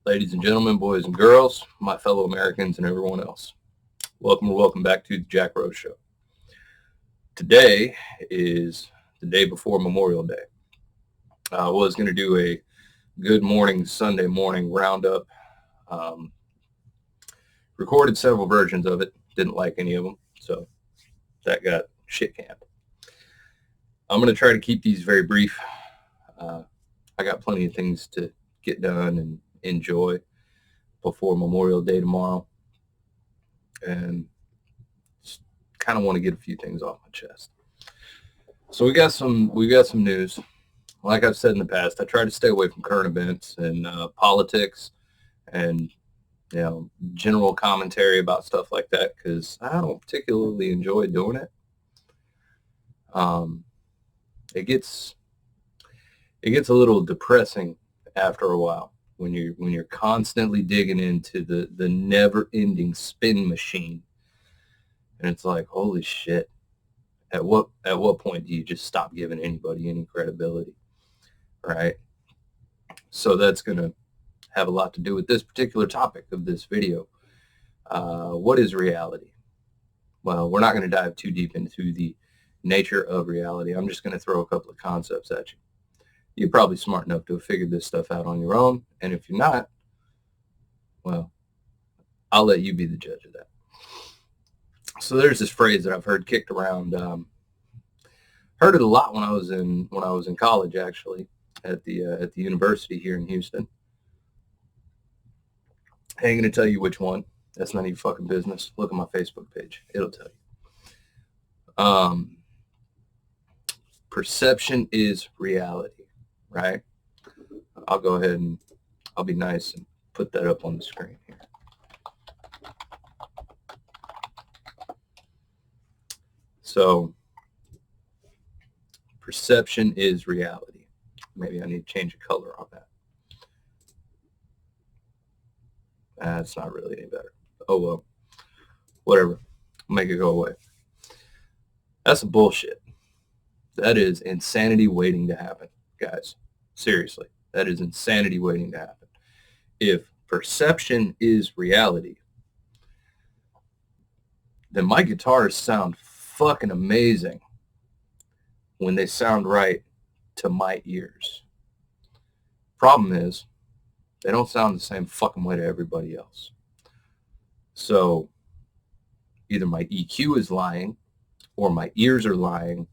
Ladies and gentlemen, boys and girls, my fellow Americans, and everyone else. Welcome back to the Jack Rose Show. Today is the day before Memorial Day. I was going to do a good morning, Sunday morning roundup. Recorded several versions of it. Didn't like any of them, so that got shit canned. I'm going to try to keep these very brief. I got plenty of things to get done and enjoy before Memorial Day tomorrow, and just kind of want to get a few things off my chest. So we got some news. Like I've said in the past, I try to stay away from current events and politics and general commentary about stuff like that because I don't particularly enjoy doing it. It gets a little depressing after a while when you're constantly digging into the never-ending spin machine, and it's like, holy shit. At what point do you just stop giving anybody any credibility, right? So that's going to have a lot to do with this particular topic of this video. What is reality? Well, we're not going to dive too deep into the nature of reality. I'm just going to throw a couple of concepts at you. You're probably smart enough to have figured this stuff out on your own, and if you're not, well, I'll let you be the judge of that. So there's this phrase that I've heard kicked around. Heard it a lot when I was in college, actually, at the university here in Houston. I ain't gonna tell you which one. That's none of your fucking business. Look at my Facebook page; it'll tell you. Perception is reality, right? I'll go ahead and I'll be nice and put that up on the screen here. So, perception is reality. Maybe I need to change the color on that. That's not really any better. Oh, well. Whatever. Make it go away. That's some bullshit. That is insanity waiting to happen, guys. Seriously. That is insanity waiting to happen. If perception is reality, then my guitars sound fucking amazing when they sound right to my ears. Problem is, they don't sound the same fucking way to everybody else. So either my EQ is lying, or my ears are lying,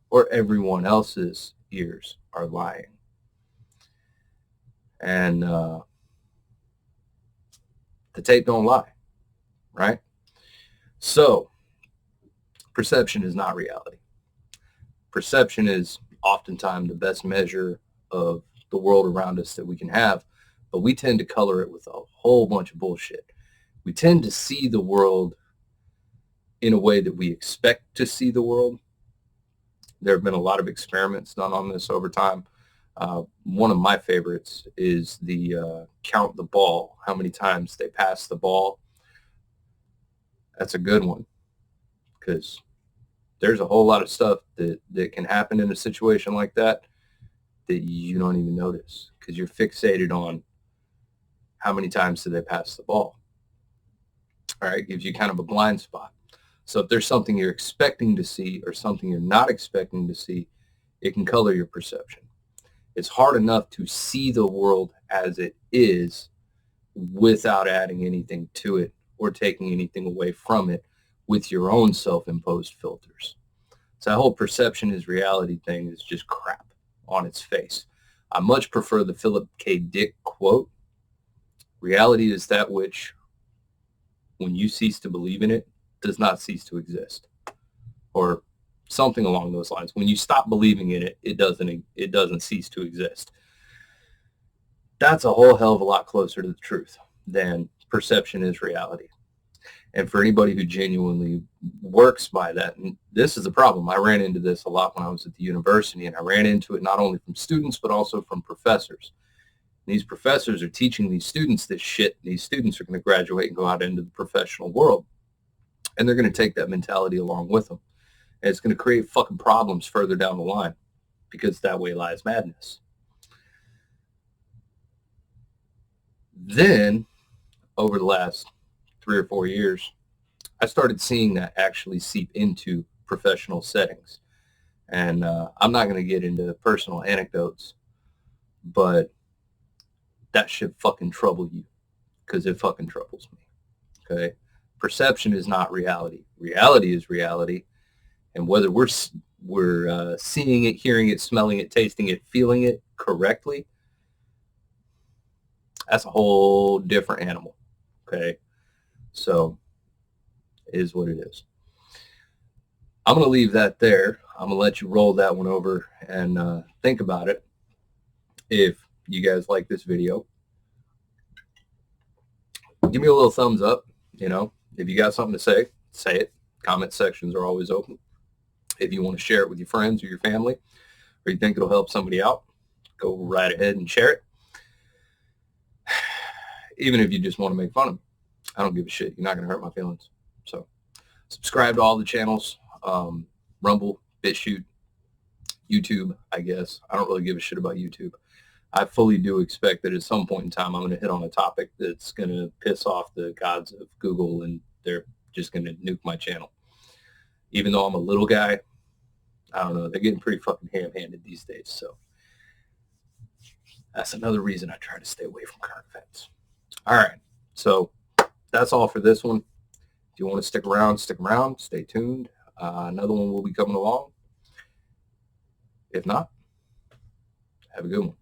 or everyone else's ears are lying. And the tape don't lie, right? So perception is not reality. Perception is oftentimes the best measure of the world around us that we can have, but we tend to color it with a whole bunch of bullshit. We tend to see the world in a way that we expect to see the world. There have been a lot of experiments done on this over time. One of my favorites is the count the ball, how many times they pass the ball. That's a good one because there's a whole lot of stuff that can happen in a situation like that you don't even notice because you're fixated on how many times do they pass the ball. All right, gives you kind of a blind spot. So if there's something you're expecting to see or something you're not expecting to see, it can color your perception. It's hard enough to see the world as it is without adding anything to it or taking anything away from it with your own self-imposed filters. So that whole perception is reality thing is just crap on its face. I much prefer the Philip K. Dick quote, reality is that which, when you cease to believe in it, does not cease to exist. Or something along those lines. When you stop believing in it, it doesn't cease to exist. That's a whole hell of a lot closer to the truth than perception is reality. And for anybody who genuinely works by that, and this is the problem. I ran into this a lot when I was at the university, and I ran into it not only from students, but also from professors. These professors are teaching these students this shit. These students are going to graduate and go out into the professional world. And they're going to take that mentality along with them. And it's going to create fucking problems further down the line because that way lies madness. Then over the last 3 or 4 years, I started seeing that actually seep into professional settings. And I'm not going to get into personal anecdotes, but that should fucking trouble you because it fucking troubles me. Okay. Perception is not reality. Reality is reality. And whether we're seeing it, hearing it, smelling it, tasting it, feeling it correctly, that's a whole different animal. Okay. So it is what it is. I'm going to leave that there. I'm going to let you roll that one over and think about it. If you guys like this video, give me a little thumbs up. You know, if you got something to say, say it. Comment sections are always open. If you want to share it with your friends or your family, or you think it'll help somebody out, go right ahead and share it. Even if you just want to make fun of me, I don't give a shit. You're not going to hurt my feelings. So subscribe to all the channels, Rumble, BitChute, YouTube, I guess. I don't really give a shit about YouTube. I fully do expect that at some point in time I'm going to hit on a topic that's going to piss off the gods of Google, and they're just going to nuke my channel. Even though I'm a little guy, I don't know. They're getting pretty fucking ham-handed these days. So that's another reason I try to stay away from current events. All right. So that's all for this one. If you want to stick around, stay tuned. Another one will be coming along. If not, have a good one.